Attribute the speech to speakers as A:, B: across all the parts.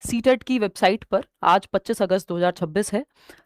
A: CTET की website पर आज 25 अगस्त 2026 है।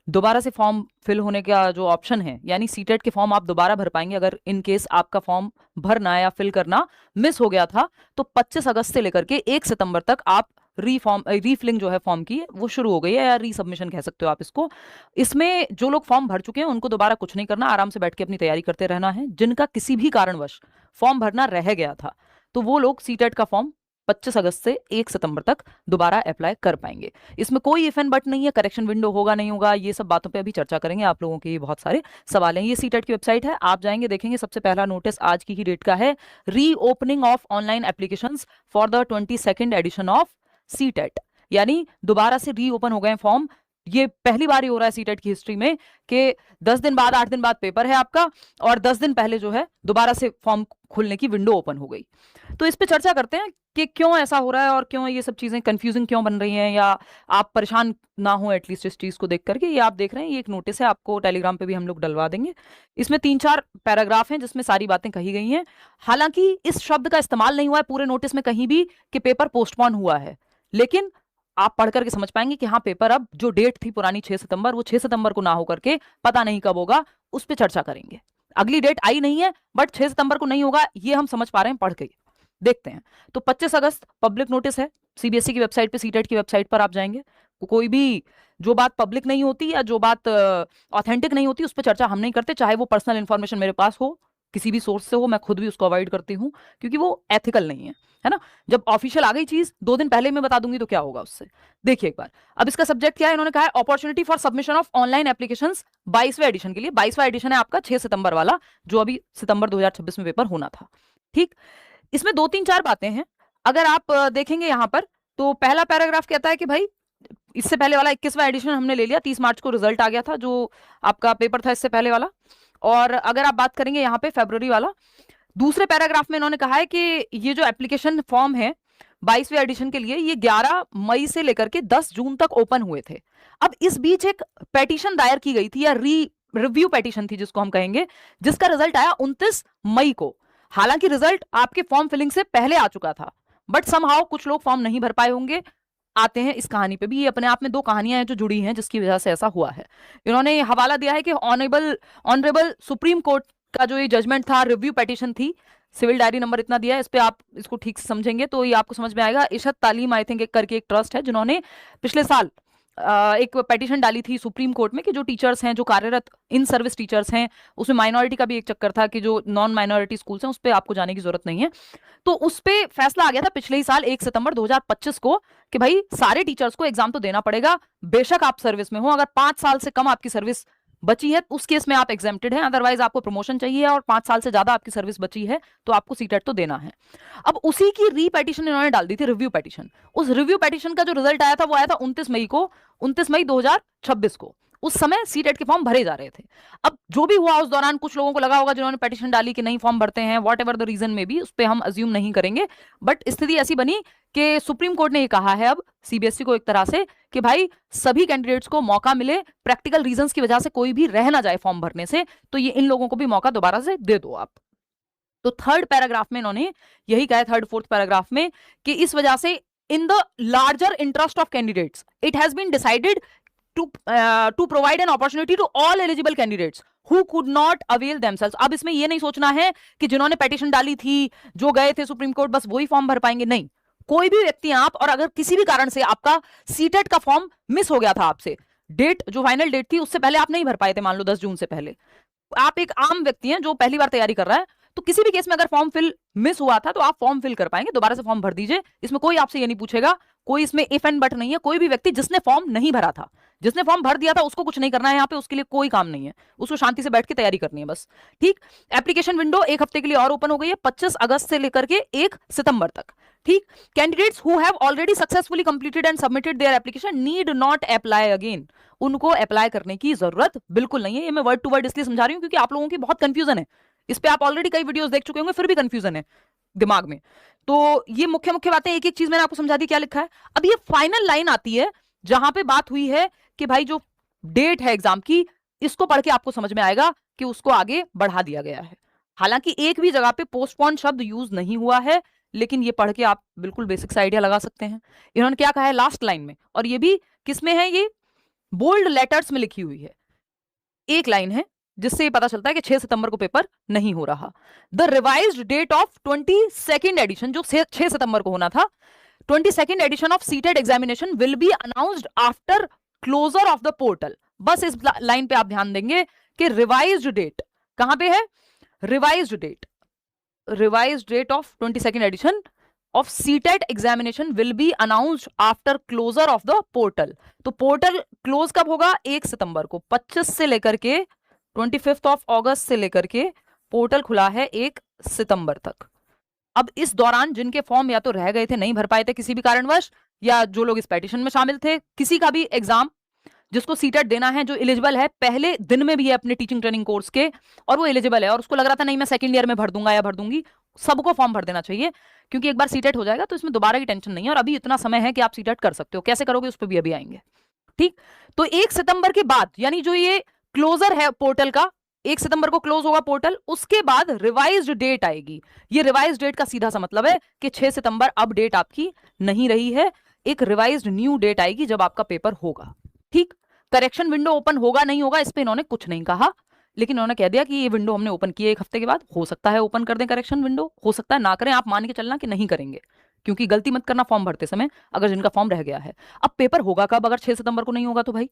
A: दोबारा से फॉर्म फिल होने का जो ऑप्शन है, यानी सीटेट के फॉर्म आप दोबारा भर पाएंगे अगर इन केस आपका फॉर्म भरना या फिल करना मिस हो गया था। तो 25 अगस्त से लेकर के 1 सितंबर तक आप रीफिलिंग जो है फॉर्म की वो शुरू हो गई है, या रीसबमिशन कह सकते हो आप इसको। इसमें जो लोग फॉर्म भर चुके हैं उनको दोबारा कुछ नहीं करना, आराम से बैठ के अपनी तैयारी करते रहना है। जिनका किसी भी कारणवश फॉर्म भरना रह गया था तो वो लोग सीटेट का फॉर्म 25 अगस्त से 1 सितंबर तक दोबारा अप्लाई कर पाएंगे। इसमें कोई इफ एंड बट नहीं है, करेक्शन विंडो होगा नहीं होगा, ये सब बातों पे अभी चर्चा करेंगे। आप लोगों के बहुत सारे सवाल हैं। ये सीटेट की वेबसाइट है, आप जाएंगे देखेंगे। सबसे पहला नोटिस आज की ही डेट का है, reopening of online applications for the 22nd edition of CTET, यानी दोबारा से रीओपन हो गए फॉर्म। ये पहली बार ही हो रहा है सीटेट की हिस्ट्री में कि 10 दिन बाद 8 दिन बाद पेपर है आपका और 10 दिन पहले जो है दोबारा से फॉर्म खुलने की विंडो ओपन हो गई। तो इस पे चर्चा करते हैं कि क्यों ऐसा हो रहा है और क्यों ये सब चीजें कंफ्यूजिंग क्यों बन रही हैं, या आप परेशान ना हो एटलीस्ट इस चीज को देख करके। ये आप देख रहे हैं, ये एक नोटिस है, आपको टेलीग्राम पे भी हम लोग डलवा देंगे। इसमें 3-4 पैराग्राफ हैं जिसमें सारी बातें कही गई हैं। हालांकि इस शब्द का इस्तेमाल नहीं हुआ है पूरे नोटिस में कहीं भी कि पेपर पोस्टपोन हुआ है, लेकिन आप पढ़ करके समझ पाएंगे कि हाँ पेपर अब जो डेट थी पुरानी 6 सितंबर, वो 6 सितंबर को ना हो करके पता नहीं कब होगा, उस पर चर्चा करेंगे। अगली डेट आई नहीं है बट 6 सितंबर को नहीं होगा, ये हम समझ पा रहे हैं पढ़ के। देखते हैं। तो 25 अगस्त पब्लिक नोटिस है, सीबीएसई की वेबसाइट पे, सीटेट की वेबसाइट पर आप जाएंगे। कोई भी जो बात पब्लिक नहीं होती या जो बात ऑथेंटिक नहीं होती उस पर चर्चा हम नहीं करते, चाहे वो पर्सनल इंफॉर्मेशन मेरे पास हो, किसी भी सोर्स से हो। मैं खुद भी उसको अवॉइड करती हूँ क्योंकि वो एथिकल नहीं है ना। जब ऑफिशियल आ गई चीज 2 दिन पहले मैं बता दूंगी तो क्या होगा उससे। देखिए एक बार, अब इसका सब्जेक्ट क्या है, इन्होंने कहा है opportunity for submission of online applications 22वें एडिशन के लिए। 22वां एडिशन है आपका 6 सितंबर वाला, जो अभी सितंबर 2026 में पेपर होना था। ठीक, इसमें 2-3-4 बातें हैं। अगर आप देखेंगे यहां पर, तो पहला पैराग्राफ कहता है कि भाई इससे पहले वाला 21वां एडिशन हमने ले लिया, 30 मार्च को रिजल्ट आ गया था जो आपका पेपर था इससे पहले वाला। और अगर आप बात करेंगे यहाँ पे फरवरी वाला, दूसरे पैराग्राफ में इन्होंने कहा है कि ये जो एप्लीकेशन फॉर्म है 22वें एडिशन के लिए, ये 11 मई से लेकर के 10 जून तक ओपन हुए थे। अब इस बीच एक पेटिशन दायर की गई थी, या रिव्यू पेटिशन थी जिसको हम कहेंगे, जिसका रिजल्ट आया 29 मई को। हालांकि रिजल्ट आपके फॉर्म फिलिंग से पहले आ चुका था, बट समहाउ कुछ लोग फॉर्म नहीं भर पाए होंगे। आते हैं इस कहानी पे भी। ये अपने आप में 2 कहानियां हैं जो जुड़ी हैं जिसकी वजह से ऐसा हुआ है। इन्होंने हवाला दिया है कि ऑनरेबल सुप्रीम कोर्ट का जो ये जजमेंट था, रिव्यू पेटिशन थी, सिविल डायरी नंबर इतना दिया है, इस पे आप इसको ठीक से समझेंगे तो ये आपको समझ में आएगा। इशत तालीम आई थिंक करके एक ट्रस्ट है जिन्होंने पिछले साल एक पेटिशन डाली थी सुप्रीम कोर्ट में कि जो टीचर्स हैं, जो कार्यरत इन सर्विस टीचर्स हैं, उसमें माइनॉरिटी का भी एक चक्कर था कि जो नॉन माइनॉरिटी स्कूल्स हैं उस पर आपको जाने की जरूरत नहीं है। तो उस पर फैसला आ गया था पिछले ही साल 1 सितंबर 2025 को कि भाई सारे टीचर्स को एग्जाम तो देना पड़ेगा, बेशक आप सर्विस में हो। अगर 5 साल से कम आपकी सर्विस बची है उस केस में आप एग्जेम्प्टेड हैं, अदरवाइज आपको प्रमोशन चाहिए और 5 साल से ज्यादा आपकी सर्विस बची है तो आपको सीटेट तो देना है। अब उसी की रीपेटिशन इन्होंने डाल दी थी, रिव्यू पेटिशन। उस रिव्यू पेटिशन का जो रिजल्ट आया था वो आया था 29 मई को, 29 मई 2026 को। उस समय सीटेट के फॉर्म भरे जा रहे थे। अब जो भी हुआ उस दौरान कुछ लोगों को लगा होगा जिन्होंने पेटिशन डाली कि नहीं फॉर्म भरते हैं, वॉट एवर द रीजन में भी, उस पर हम अज्यूम नहीं करेंगे। बट स्थिति ऐसी बनी कि सुप्रीम कोर्ट ने ये कहा है अब सीबीएसई को एक तरह से कि भाई सभी कैंडिडेट्स को मौका मिले, प्रैक्टिकल रीजंस की वजह से कोई भी रह ना जाए फॉर्म भरने से, तो ये इन लोगों को भी मौका दोबारा से दे दो आप। तो 3rd पैराग्राफ में इन्होंने यही कहा है, 3rd-4th पैराग्राफ में, कि इस वजह से in the larger interest of candidates it has been decided to provide an opportunity to all eligible candidates who could not avail themselves। अब इसमें ये नहीं सोचना है कि जिन्होंने पेटिशन डाली थी, जो गए थे सुप्रीम कोर्ट, बस वही फॉर्म भर पाएंगे। नहीं, कोई भी व्यक्ति आप, और अगर किसी भी कारण से आपका सीटेट का फॉर्म मिस हो गया था, आपसे डेट जो फाइनल डेट थी उससे पहले आप नहीं भर पाए थे, मान लो 10 जून से पहले, आप एक आम व्यक्ति हैं जो पहली बार तैयारी कर रहा है, तो किसी भी केस में अगर फॉर्म फिल मिस हुआ था तो आप फॉर्म फिल कर पाएंगे, दोबारा से फॉर्म भर दीजिए। इसमें कोई आपसे ये नहीं पूछेगा, कोई इसमें इफ एंड बट नहीं है। कोई भी व्यक्ति जिसने फॉर्म नहीं भरा था, जिसने फॉर्म भर दिया था, उसको कुछ नहीं करना है यहाँ पे, उसके लिए कोई काम नहीं है, उसको शांति से बैठ के तैयारी करनी है बस। ठीक, एप्लीकेशन विंडो 1 हफ्ते के लिए और ओपन हो गई है, 25 अगस्त से लेकर के 1 सितंबर तक। ठीक, candidates who have already successfully completed and submitted their application need not apply again. उनको अप्लाई करने की जरूरत बिल्कुल नहीं है। ये मैं वर्ड टू वर्ड इसलिए समझा रही हूँ क्योंकि आप लोगों की बहुत कंफ्यूजन है इस पे, आप ऑलरेडी कई वीडियोस देख चुके होंगे, फिर भी कंफ्यूजन है दिमाग में। तो ये मुख्य मुख्य बातें, एक एक चीज मैंने आपको समझा दी क्या लिखा है। अब ये फाइनल लाइन आती है जहां पे बात हुई है कि भाई जो डेट है एग्जाम की, इसको पढ़ के आपको समझ में आएगा कि उसको आगे बढ़ा दिया गया है। हालांकि एक भी जगह पे पोस्टपोन शब्द यूज नहीं हुआ है, लेकिन ये पढ़ के आप बिल्कुल बेसिक सा आइडिया लगा सकते हैं। इन्होंने क्या कहा है लास्ट लाइन में, और ये भी किसमें है, ये बोल्ड लेटर्स में लिखी हुई है, एक लाइन है जिससे ये पता चलता है कि 6 सितंबर को पेपर नहीं हो रहा। The revised date of 22nd edition, जो 6 सितंबर को होना था, 22nd edition of CTET examination will be announced after closure of the portal. बस इस लाइन पे आप ध्यान देंगे कि रिवाइज्ड डेट कहां पे है, revised date of 22nd edition of CTET examination will be announced after closure of the portal. तो पोर्टल क्लोज कब होगा, 1 सितंबर को। 25 से लेकर के 25 ऑफ अगस्त से लेकर के पोर्टल खुला है 1 सितंबर तक। अब इस दौरान जिनके फॉर्म या तो रह गए थे, नहीं भर पाए थे किसी भी कारणवश, या जो लोग इस पेटिशन में शामिल थे, किसी का भी एग्जाम जिसको सीटेट देना है, जो एलिजिबल है, पहले दिन में भी है अपने टीचिंग ट्रेनिंग कोर्स के, और वो एलिजिबल है और उसको लग रहा था नहीं मैं सेकंड ईयर में भर दूंगा या भर दूंगी, सबको फॉर्म भर देना चाहिए, क्योंकि एक बार सीटेट हो जाएगा तो इसमें दोबारा की टेंशन नहीं है, और अभी इतना समय है कि आप सीटेट कर सकते हो। कैसे करोगे उस पर भी अभी आएंगे, ठीक। तो 1 सितंबर के बाद, यानी जो ये क्लोजर है पोर्टल का, 1 सितंबर को क्लोज होगा पोर्टल, उसके बाद रिवाइज्ड डेट आएगी। ये रिवाइज्ड डेट का सीधा सा मतलब है कि 6 सितंबर अब डेट आपकी नहीं रही है, एक रिवाइज्ड न्यू डेट आएगी जब आपका पेपर होगा, ठीक। करेक्शन विंडो ओपन होगा नहीं होगा इस पे इन्होंने कुछ नहीं कहा, लेकिन उन्होंने कह दिया कि ये विंडो हमने ओपन की है 1 हफ्ते के बाद, हो सकता है ओपन कर दें करेक्शन विंडो, हो सकता है ना करें, आप मान के चलना कि नहीं करेंगे, क्योंकि गलती मत करना फॉर्म भरते समय अगर जिनका फॉर्म रह गया है। अब पेपर होगा कब, अगर 6 सितंबर को नहीं होगा तो भाई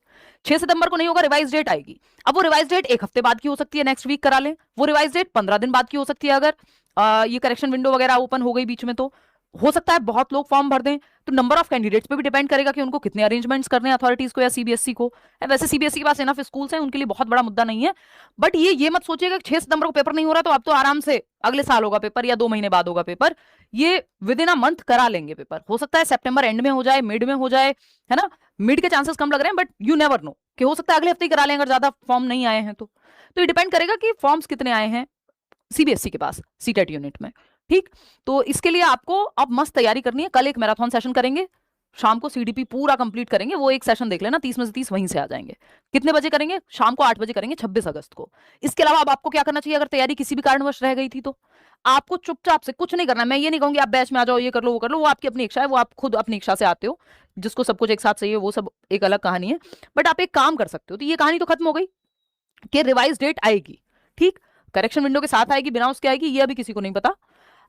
A: 6 सितंबर को नहीं होगा, रिवाइज डेट आएगी। अब वो रिवाइज डेट 1 हफ्ते बाद की हो सकती है, नेक्स्ट वीक करा लें, वो रिवाइज डेट 15 दिन बाद की हो सकती है, अगर ये करेक्शन विंडो वगैरह ओपन हो गई बीच में, तो हो सकता है बहुत लोग फॉर्म भर दें, तो नंबर ऑफ कैंडिडेट्स पे भी डिपेंड करेगा कि उनको कितने अरेंजमेंट्स करने हैं अथॉरिटीज को या सीबीएसई को। वैसे सीबीएसई के पास इनफ स्कूल्स हैं, उनके लिए बहुत बड़ा मुद्दा नहीं है, बट ये मत सोचिएगा कि 6 सितंबर को पेपर नहीं हो रहा तो अब तो आराम से अगले साल होगा पेपर या 2 महीने बाद होगा पेपर। ये विद इन अ मंथ करा लेंगे पेपर, हो सकता है सितंबर एंड में हो जाए, मिड में हो जाए, है ना। मिड के चांसेस कम लग रहे हैं, बट यू नेवर नो कि हो सकता है अगले हफ्ते ही करा लें अगर ज्यादा फॉर्म नहीं आए हैं तो ये डिपेंड करेगा कि फॉर्म्स कितने आए हैं सीबीएसई के पास सीटेट यूनिट में, ठीक। तो इसके लिए आपको अब मस्त तैयारी करनी है। कल एक मैराथन सेशन करेंगे, शाम को सीडीपी पूरा कंप्लीट करेंगे, वो एक सेशन देख लेना, 30 में से 30 वहीं से आ जाएंगे। कितने बजे करेंगे, शाम को 8 बजे करेंगे 26 अगस्त को। इसके अलावा अब आपको क्या करना चाहिए, अगर तैयारी किसी भी कारणवश रह गई थी तो आपको चुपचाप से कुछ नहीं करना। मैं ये नहीं कहूंगी आप बैच में आ जाओ, ये कर लो वो कर लो, वो आपकी अपनी इच्छा है, वो आप खुद अपनी इच्छा से आते हो, जिसको सब कुछ एक साथ चाहिए वो सब एक अलग कहानी है। बट आप एक काम कर सकते हो, तो ये कहानी तो खत्म हो गई कि रिवाइज डेट आएगी, ठीक, करेक्शन विंडो के साथ आएगी, बिना उसके आएगी, ये अभी किसी को नहीं पता।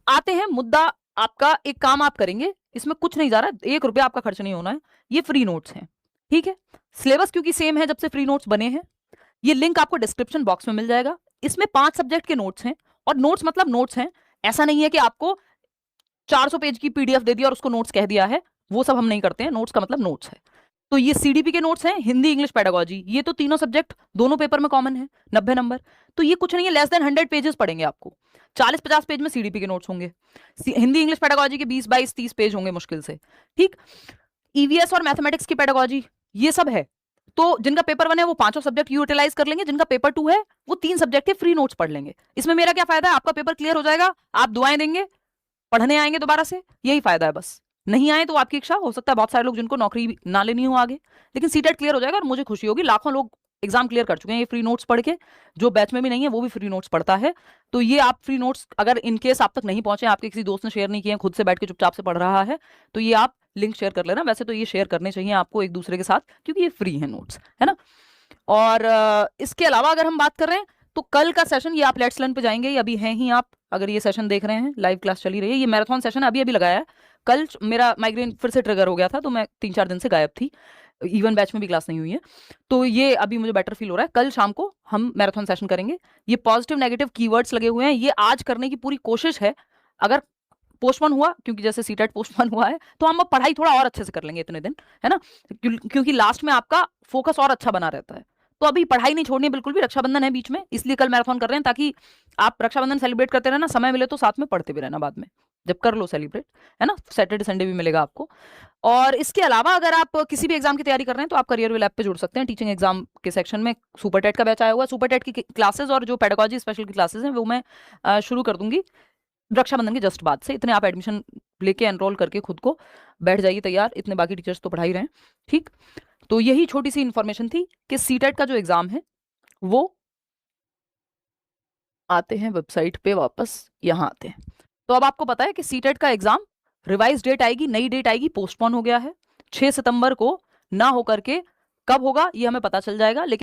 A: आते हैं मुद्दा आपका, एक काम आप करेंगे, इसमें कुछ नहीं जा रहा, 1 रुपया आपका खर्च नहीं होना है, ये फ्री नोट्स हैं, ठीक है। सिलेबस क्योंकि सेम है जब से फ्री नोट्स बने हैं, ये लिंक आपको डिस्क्रिप्शन बॉक्स में मिल जाएगा। इसमें 5 सब्जेक्ट के नोट्स हैं, और नोट्स मतलब नोट्स हैं, ऐसा नहीं है कि आपको 400 पेज की पीडीएफ दे दिया और उसको नोट्स कह दिया है, वो सब हम नहीं करते हैं, नोट्स का मतलब नोट्स है। तो ये सीडीपी के नोट्स हैं, हिंदी इंग्लिश पेडागोजी, ये तो तीनों सब्जेक्ट दोनों पेपर में कॉमन है, 90 नंबर। तो ये कुछ नहीं है, लेस देन 100 पेजेस पढ़ेंगे आपको, 40-50 पेज में सीडीपी के नोट्स होंगे, हिंदी इंग्लिश पेडागोजी के 20-22-30 पेज होंगे मुश्किल से, ठीक। ईवीएस और मैथमेटिक्स की पेडागोजी ये सब है। तो जिनका पेपर 1 है वो 5 सब्जेक्ट यूटिलाइज कर लेंगे, जिनका पेपर 2 है वो 3 सब्जेक्ट के फ्री नोट्स पढ़ लेंगे। इसमें मेरा क्या फायदा है, आपका पेपर क्लियर हो जाएगा, आप दुआएं देंगे, पढ़ने आएंगे दोबारा से, यही फायदा है बस। नहीं आए तो आपकी इच्छा, हो सकता है बहुत सारे लोग जिनको नौकरी ना लेनी हो आगे, लेकिन सीटेट क्लियर हो जाएगा और मुझे खुशी होगी, लाखों लोग एग्जाम क्लियर कर चुके हैं ये फ्री नोट्स पढ़ के, जो बैच में भी नहीं है वो भी फ्री नोट्स पढ़ता है। तो ये आप फ्री नोट्स अगर इनकेस आप तक नहीं पहुंचे, आपके किसी दोस्त ने शेयर नहीं किए, खुद से बैठ के चुपचाप से पढ़ रहा है, तो ये आप लिंक शेयर कर लेना। वैसे तो ये शेयर करने चाहिए आपको एक दूसरे के साथ, क्योंकि ये फ्री है नोट्स, है ना। और इसके अलावा अगर हम बात कर रहे हैं तो कल का सेशन ये आप लेट्स लर्न पे जाएंगे, ये अभी हैं ही आप, अगर ये सेशन देख रहे हैं, लाइव क्लास चली रही है, ये मैराथन सेशन अभी अभी लगाया है। कल मेरा माइग्रेन फिर से ट्रिगर हो गया था, तो मैं 3-4 दिन से गायब थी, इवन बैच में भी क्लास नहीं हुई है, तो ये अभी मुझे बेटर फील हो रहा है। कल शाम को हम मैराथन सेशन करेंगे। ये पॉजिटिव नेगेटिव कीवर्ड्स लगे हुए हैं, ये आज करने की पूरी कोशिश है। अगर पोस्टपोन हुआ, क्योंकि जैसे सीटेट पोस्टपोन हुआ है, तो हम अब पढ़ाई थोड़ा और अच्छे से कर लेंगे इतने दिन, है ना, क्योंकि लास्ट में आपका फोकस और अच्छा बना रहता है। तो अभी पढ़ाई नहीं छोड़नी बिल्कुल भी, रक्षाबंधन है बीच में, इसलिए कल मैराथन कर रहे हैं, ताकि आप रक्षाबंधन सेलिब्रेट करते रहना, समय मिले तो साथ में पढ़ते भी रहना बाद में, जब कर लो सेलिब्रेट, है ना, सैटरडे संडे भी मिलेगा आपको। और इसके अलावा अगर आप किसी भी एग्जाम की तैयारी कर रहे हैं तो आप करियर विल ऐप पे जुड़ सकते हैं। टीचिंग एग्जाम के सेक्शन में सुपर टेट का बैच आया हुआ है, सुपर टेट की क्लासेस और जो पेडागोजी स्पेशल की क्लासेस हैं वो मैं शुरू कर दूंगी रक्षाबंधन के जस्ट बाद से। इतने आप एडमिशन लेके एनरोल करके खुद को बैठ जाइए तैयार, इतने बाकी टीचर्स तो पढ़ा ही रहे हैं, ठीक। तो यही छोटी सी इंफॉर्मेशन थी कि सीटेट का जो एग्जाम है वो, आते हैं वेबसाइट पे वापस, यहाँ आते हैं, तो अब आपको पता है कि सीटेट का एग्जाम रिवाइज डेट आएगी, नई डेट आएगी, पोस्टपोन हो गया है 6 सितंबर को, ना होकर के कब होगा ये हमें पता चल जाएगा। लेकिन